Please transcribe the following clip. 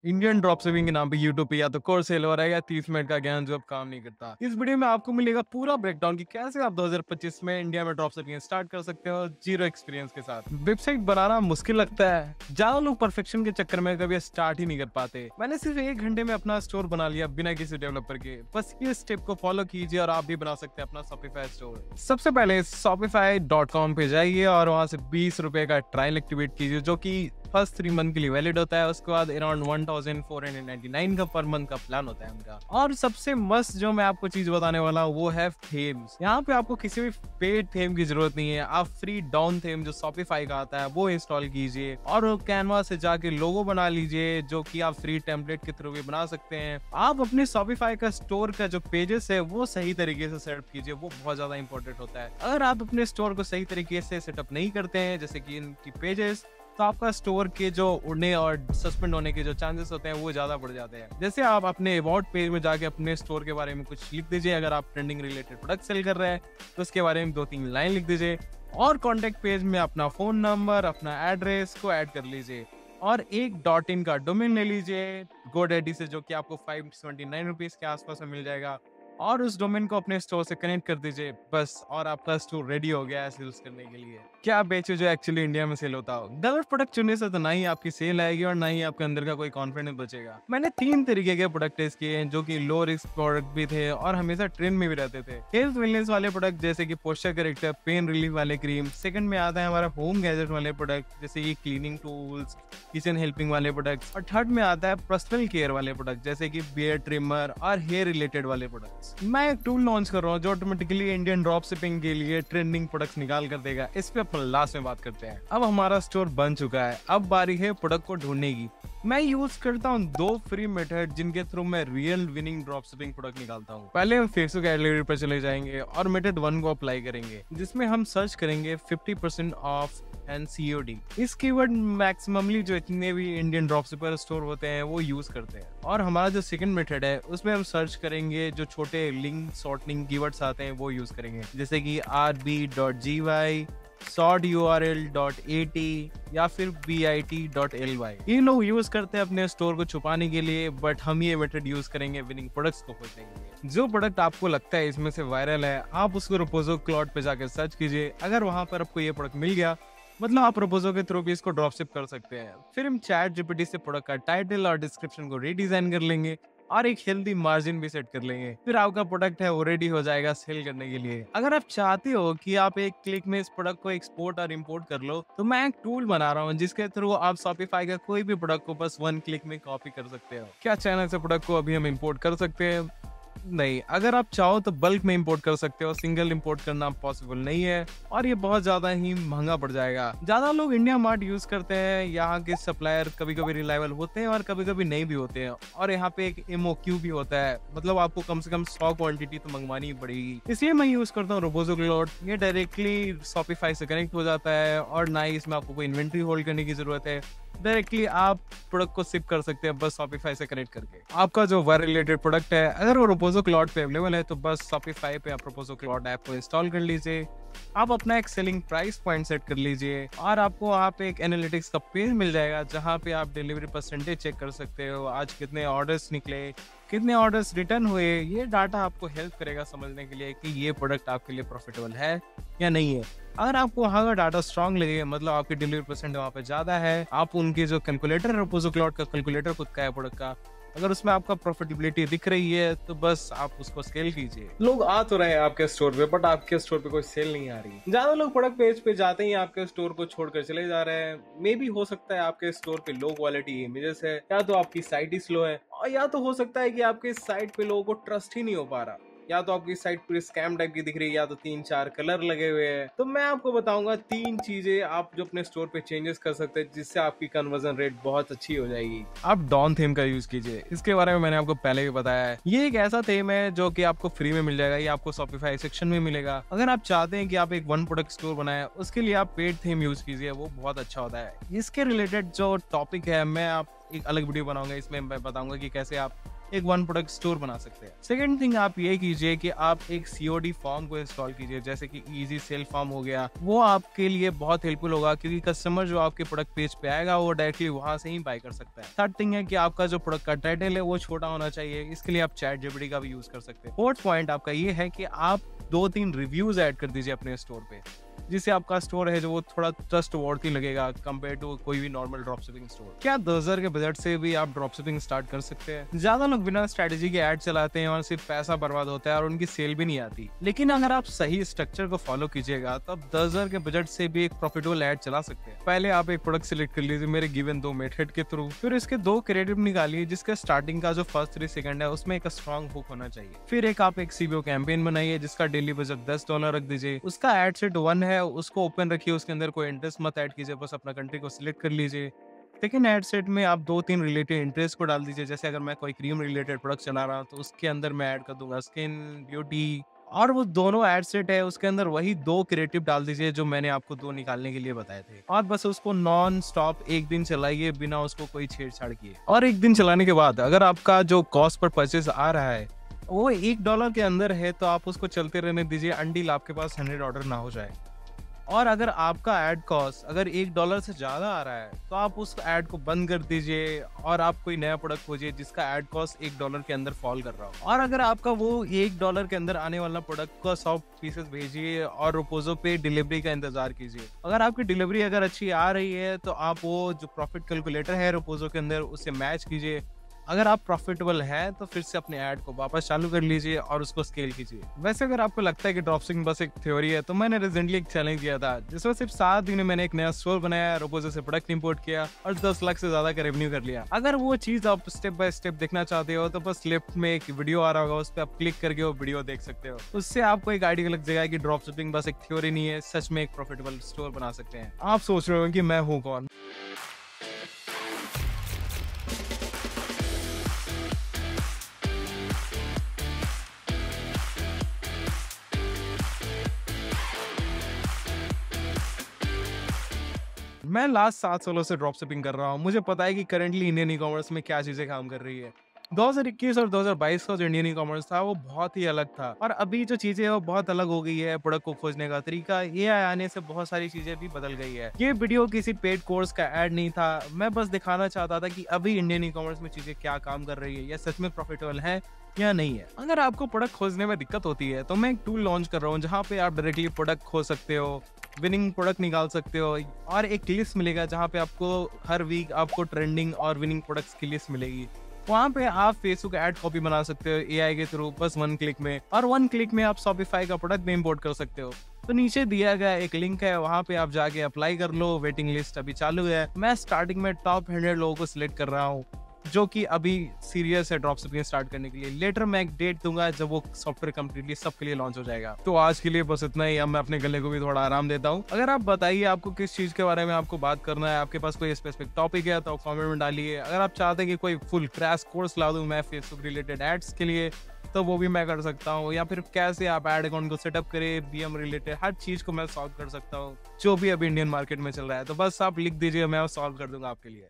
Indian drop shipping के नाम पे यूट्यूब पे या तो कोर्स सेल हो रहा है या 30 मिनट का ज्ञान जो अब काम नहीं करता। इस वीडियो में आपको मिलेगा पूरा ब्रेकडाउन कि कैसे आप 2025 में इंडिया में ड्रॉप शिपिंग स्टार्ट कर सकते हो जीरो एक्सपीरियंस के साथ। वेबसाइट बनाना मुश्किल लगता है, ज्यादा लोग परफेक्शन के चक्कर में कभी स्टार्ट ही नहीं कर पाते। मैंने सिर्फ 1 घंटे में अपना स्टोर बना लिया बिना किसी डेवलपर के। बस ये स्टेप को फॉलो कीजिए और आप भी बना सकते हैं अपना शॉपिफाई स्टोर। सबसे पहले shopify.com पे जाइए और वहां से 20 रुपए का ट्रायल एक्टिवेट कीजिए जो कि फर्स्ट 3 मंथ के लिए वैलिड होता है। उसके बाद अराउंड 1499 का पर मंथ का प्लान होता है उनका। और सबसे मस्त जो मैं आपको चीज बताने वाला हूँ वो है थीम्स। यहाँ पे आपको किसी भी पेड थीम की जरूरत नहीं है। आप फ्री डाउन थीम जो शॉपिफाई का आता है वो इंस्टॉल कीजिए और कैनवा से जाके लोगो बना लीजिए जो कि आप फ्री टेम्पलेट के थ्रू भी बना सकते हैं। आप अपने शॉपिफाई का स्टोर का जो पेजेस है वो सही तरीके से सेटअप कीजिए, वो बहुत ज्यादा इंपॉर्टेंट होता है। अगर आप अपने स्टोर को सही तरीके से सेटअप नहीं करते हैं जैसे कि इनकी पेजेस, तो आपका स्टोर के जो उड़ने और सस्पेंड होने के जो चांसेस होते हैं वो ज्यादा बढ़ जाते हैं। जैसे आप अपने अबाउट पेज में जाके अपने स्टोर के बारे में कुछ लिख दीजिए। अगर आप ट्रेंडिंग रिलेटेड प्रोडक्ट सेल कर रहे हैं तो उसके बारे में 2-3 लाइन लिख दीजिए और कॉन्टेक्ट पेज में अपना फोन नंबर, अपना एड्रेस को ऐड कर लीजिए और एक .in का डोमेन ले लीजिए GoDaddy से, जो कि आपको 579 रुपीज के आसपास में मिल जाएगा और उस डोमेन को अपने स्टोर से कनेक्ट कर दीजिए बस, और आपका स्टोर रेडी हो गया है सेल्स करने के लिए। क्या बेचो जो एक्चुअली इंडिया में सेल होता हो। गलत प्रोडक्ट चुनने से तो ना ही आपकी सेल आएगी और ना ही आपके अंदर का कोई कॉन्फिडेंस बचेगा। मैंने 3 तरीके के प्रोडक्ट टेस्ट किए हैं जो कि लो रिस्क प्रोडक्ट भी थे और हमेशा ट्रेंड में भी रहते थे। हेल्थ वेलनेस वाले प्रोडक्ट जैसे कि पोस्चर करेक्टर, पेन रिलीफ वाले क्रीम। सेकंड में आता है हमारा होम गैजेट वाले प्रोडक्ट जैसे कि क्लीनिंग टूल्स, किचन हेल्पिंग वाले प्रोडक्ट्स। और थर्ड में आता है पर्सनल केयर वाले प्रोडक्ट जैसे कि बियर्ड ट्रिमर और हेयर रिलेटेड वाले प्रोडक्ट्स। मैं एक टूल लॉन्च कर रहा हूँ जो ऑटोमेटिकली इंडियन ड्रॉप शिपिंग के लिए ट्रेंडिंग प्रोडक्ट्स निकाल कर देगा। इस पे अपन लास्ट में बात करते हैं। अब हमारा स्टोर बन चुका है, अब बारी है प्रोडक्ट को ढूंढने की। मैं यूज करता हूँ 2 फ्री मेथड जिनके थ्रू मैं real winning drop shipping product निकालता हूँ। पहले हम फेसबुक एड लिस्ट पर चले जाएंगे और मेथड 1 को अप्लाई करेंगे जिसमें हम सर्च करेंगे 50% ऑफ एंड COD। इस कीवर्ड मैक्सिममली जो इतने भी इंडियन ड्रॉप शिपर स्टोर होते हैं वो यूज करते हैं। और हमारा जो सेकंड मेथड है उसमें हम सर्च करेंगे जो छोटे लिंक शॉर्टनिंग कीवर्ड्स आते हैं वो यूज करेंगे जैसे कि rb.gy, shorturl.at या फिर bit.ly। ये लोग यूज करते हैं अपने स्टोर को छुपाने के लिए, बट हम ये मेथड यूज करेंगे विनिंग प्रोडक्ट्स को खोजने के लिए। जो प्रोडक्ट आपको लगता है इसमें से वायरल है आप उसको रोपोजो क्लाउड पे जाकर सर्च कीजिए। अगर वहां पर आपको ये प्रोडक्ट मिल गया मतलब आप रोपोजो के थ्रू भी इसको ड्रॉप शिप कर सकते हैं। फिर हम चैट जीपीटी से प्रोडक्ट का टाइटल और डिस्क्रिप्शन को रीडिजाइन कर लेंगे और एक हेल्दी मार्जिन भी सेट कर लेंगे। फिर आपका प्रोडक्ट है वो रेडी हो जाएगा सेल करने के लिए। अगर आप चाहते हो कि आप एक क्लिक में इस प्रोडक्ट को एक्सपोर्ट और इंपोर्ट कर लो तो मैं एक टूल बना रहा हूँ जिसके थ्रू आप शॉपिफाई का कोई भी प्रोडक्ट को बस 1 क्लिक में कॉपी कर सकते हो। क्या चैनल से प्रोडक्ट को अभी हम इंपोर्ट कर सकते हैं? नहीं। अगर आप चाहो तो बल्क में इंपोर्ट कर सकते हो, सिंगल इंपोर्ट करना पॉसिबल नहीं है और ये बहुत ज्यादा ही महंगा पड़ जाएगा। ज्यादा लोग इंडिया मार्ट यूज करते हैं। यहाँ के सप्लायर कभी कभी रिलायबल होते हैं और कभी कभी नहीं भी होते हैं और यहाँ पे एक MOQ भी होता है, मतलब आपको कम से कम 100 क्वांटिटी तो मंगवानी पड़ेगी। इसलिए मैं यूज करता हूँ रोपोजो क्लाउड। ये डायरेक्टली शॉपिफाई से कनेक्ट हो जाता है और ना ही इसमें आपको कोई इन्वेंट्री होल्ड करने की जरूरत है। डायरेक्टली आप प्रोडक्ट को शिप कर सकते हैं बस शॉपिफाई से कनेक्ट करके। आपका जो वायर रिलेटेड प्रोडक्ट है अगर वो रोपोजो क्लाउड पे अवेलेबल है तो बस शॉपिफाई पे आप रोपोजो क्लाउड ऐप को इंस्टॉल कर लीजिए। आप अपना एक सेलिंग प्राइस पॉइंट सेट कर लीजिए और आपको वहाँ पे एक एनालिटिक्स का पेज मिल जाएगा जहाँ पे आप डिलीवरी परसेंटेज चेक कर सकते हो, आज कितने ऑर्डर्स निकले, कितने ऑर्डर्स रिटर्न हुए। ये डाटा आपको हेल्प करेगा समझने के लिए कि ये प्रोडक्ट आपके लिए प्रॉफिटेबल है या नहीं है। अगर आपको वहाँ का डाटा स्ट्रांग लगे मतलब आपकी डिलीवरी परसेंट वहाँ पे ज्यादा है, आप उनके जो कैलकुलेटर है रोपोजो क्लाउड का कैलकुलेटर खुद का है प्रोडक्ट का, अगर उसमें आपका प्रॉफिटेबिलिटी दिख रही है तो बस आप उसको स्केल कीजिए। लोग आ तो रहे हैं आपके स्टोर पे बट आपके स्टोर पे कोई सेल नहीं आ रही। ज्यादा लोग प्रोडक्ट पेज पे जाते ही आपके स्टोर को छोड़कर चले जा रहे हैं। मे भी हो सकता है आपके स्टोर पे लो क्वालिटी इमेजेस है, या तो आपकी साइट ही स्लो है और या तो हो सकता है कि आपके साइट पे लोगों को ट्रस्ट ही नहीं हो पा रहा, या तो आपकी साइट पूरी स्कैम टाइप की दिख रही है, या तो 3-4 कलर लगे हुए हैं। तो मैं आपको बताऊंगा 3 चीजें आप जो अपने स्टोर पे चेंजेस कर सकते हैं जिससे आपकी कन्वर्जन रेट बहुत अच्छी हो जाएगी। आप डॉन थीम का यूज कीजिए। इसके बारे में मैंने आपको पहले भी बताया है। ये एक ऐसा थीम है जो कि आपको फ्री में मिल जाएगा, ये आपको शॉपिफाई सेक्शन में मिलेगा। अगर आप चाहते हैं कि आप एक 1 प्रोडक्ट स्टोर बनाए उसके लिए आप पेड थीम यूज कीजिए, वो बहुत अच्छा होता है। इसके रिलेटेड जो टॉपिक है मैं आप एक अलग वीडियो बनाऊंगा, इसमें मैं बताऊंगा कि कैसे आप एक वन प्रोडक्ट स्टोर बना सकते हैं। सेकंड थिंग आप ये कीजिए कि आप एक COD फॉर्म को इंस्टॉल कीजिए, जैसे कि इजी सेल फॉर्म हो गया। वो आपके लिए बहुत हेल्पफुल होगा, क्योंकि कस्टमर जो आपके प्रोडक्ट पेज पे आएगा वो डायरेक्टली वहां से ही बाय कर सकता है। थर्ड थिंग है कि आपका जो प्रोडक्ट का टाइटल है वो छोटा होना चाहिए, इसके लिए आप ChatGPT का भी यूज कर सकते हैं। फोर्थ पॉइंट आपका ये है कि आप 2-3 रिव्यूज ऐड कर दीजिए अपने स्टोर पे, जिससे आपका स्टोर है जो वो थोड़ा ट्रस्ट वर्थी लगेगा कंपेयर टू कोई भी नॉर्मल ड्रॉप शिपिंग स्टोर। क्या 10,000 के बजट से भी आप ड्रॉप शिपिंग स्टार्ट कर सकते हैं? ज्यादा लोग बिना स्ट्रेटेजी के ऐड चलाते हैं और सिर्फ पैसा बर्बाद होता है और उनकी सेल भी नहीं आती। लेकिन अगर आप सही स्ट्रक्चर को फॉलो कीजिएगा तो आप 10,000 के बजट से भी एक प्रॉफिटेबल ऐड चला सकते हैं। पहले आप एक प्रोडक्ट सिलेक्ट कर लीजिए मेरे गिवन 2 मेथड के थ्रू, फिर इसके 2 क्रिएटिव निकालिए जिसका स्टार्टिंग का जो फर्स्ट 3 सेकंड है उसमें एक स्ट्रॉन्ग हुक होना चाहिए। फिर एक आप एक CBO कैंपेन बनाइए जिसका डेली बजट $10 रख दीजिए। उसका एड सेट 1 है, उसको ओपन रखिए, उसके अंदर कोई इंटरेस्ट मत ऐड कीजिए, बस अपना कंट्री को सिलेक्ट कर लीजिए। सेकंड एड सेट में आप 2-3 रिलेटेड इंटरेस्ट को डाल दीजिए, जैसे अगर मैं कोई क्रीम रिलेटेड प्रोडक्ट चला रहा हूँ तो उसके अंदर मैं ऐड कर दूंगा स्किन, ब्यूटी, और वो दोनों एड सेट है उसके अंदर वही 2 क्रिएटिव डाल दीजिए जो मैंने आपको 2 निकालने के लिए बताए थे, और बस उसको नॉन स्टॉप एक दिन चलाइए बिना उसको कोई छेड़छाड़ किए। और एक दिन चलाने के बाद अगर आपका जो कॉस्ट पर परचेज आ रहा है वो $1 के अंदर है तो आप उसको चलते रहने दीजिए अंटिल आपके पास 100 ऑर्डर ना हो जाए। और अगर आपका ऐड कॉस्ट अगर $1 से ज्यादा आ रहा है तो आप उस ऐड को बंद कर दीजिए और आप कोई नया प्रोडक्ट खोजिए जिसका ऐड कॉस्ट $1 के अंदर फॉल कर रहा हो। और अगर आपका वो $1 के अंदर आने वाला प्रोडक्ट का 100 पीसेस भेजिए और रोपोजो पे डिलीवरी का इंतजार कीजिए। अगर आपकी डिलीवरी अगर अच्छी आ रही है तो आप वो जो प्रॉफिट कैलकुलेटर है रोपोजो के अंदर उससे मैच कीजिए। अगर आप प्रॉफिटेबल है तो फिर से अपने ऐड को वापस चालू कर लीजिए और उसको स्केल कीजिए। वैसे अगर आपको लगता है कि ड्रॉपशिपिंग बस एक थ्योरी है तो मैंने रिसेंटली एक चैलेंज किया था जिसमें सिर्फ 7 दिन में मैंने एक नया स्टोर बनाया, रोपोजो से प्रोडक्ट इंपोर्ट किया और 10 लाख से ज्यादा का रेवेन्यू कर लिया। अगर वो चीज आप स्टेप बाय स्टेप देखना चाहते हो तो बस लेफ्ट में एक वीडियो आ रहा होगा, उस पर आप क्लिक करके वो वीडियो देख सकते हो। उससे आपको एक आइडिया लग जाएगा कि ड्रॉपशिपिंग बस एक थ्योरी नहीं है, सच में एक प्रॉफिटेबल स्टोर बना सकते हैं। आप सोच रहे हो कि मैं हूँ कौन? मैं लास्ट 7 सालों से ड्रॉप शिपिंग कर रहा हूँ। मुझे पता है कि करंटली इंडियन ई कॉमर्स में क्या चीजें काम कर रही है। 2021 और 2022 का जो इंडियन ई कॉमर्स था वो बहुत ही अलग था और अभी जो चीजें है वो बहुत अलग हो गई है। प्रोडक्ट को खोजने का तरीका, AI आने से बहुत सारी चीजें भी बदल गई है। ये वीडियो किसी पेड कोर्स का ऐड नहीं था, मैं बस दिखाना चाहता था कि अभी इंडियन ई कॉमर्स में चीजें क्या काम कर रही है, या सच में प्रॉफिटेबल है या नहीं है। अगर आपको प्रोडक्ट खोजने में दिक्कत होती है तो मैं एक टूल लॉन्च कर रहा हूँ जहाँ पे आप डायरेक्टली प्रोडक्ट खोज सकते हो, विनिंग प्रोडक्ट निकाल सकते हो, और एक लिस्ट मिलेगा जहाँ पे आपको हर वीक आपको ट्रेंडिंग और विनिंग प्रोडक्ट्स की लिस्ट मिलेगी। वहाँ पे आप फेसबुक ऐड कॉपी बना सकते हो AI के थ्रू, बस 1 क्लिक में, और 1 क्लिक में आप शॉपिफाई का प्रोडक्ट भी इंपोर्ट कर सकते हो। तो नीचे दिया गया एक लिंक है, वहाँ पे आप जाके अप्लाई कर लो। वेटिंग लिस्ट अभी चालू है। मैं स्टार्टिंग में टॉप 100 लोगों को सिलेक्ट कर रहा हूँ जो कि अभी सीरियस है ड्रॉप शिपिंग स्टार्ट करने के लिए। लेटर मैं एक डेट दूंगा जब वो सॉफ्टवेयर कंप्लीटली सबके लिए लॉन्च हो जाएगा। तो आज के लिए बस इतना ही। अब मैं अपने गले को भी थोड़ा आराम देता हूँ। अगर आप बताइए आपको किस चीज के बारे में आपको बात करना है, आपके पास कोई स्पेसिफिक टॉपिक है तो कमेंट में डालिए। अगर आप चाहते हैं कि कोई फुल क्रैश कोर्स ला दूं मैं फेसबुक रिलेटेड एड्स के लिए तो वो भी मैं कर सकता हूँ, या फिर कैसे आप एड अकाउंट को सेटअप करें, BM रिलेटेड हर चीज को मैं सॉल्व कर सकता हूँ जो भी अभी इंडियन मार्केट में चल रहा है। तो बस आप लिख दीजिए, मैं सॉल्व कर दूंगा आपके लिए।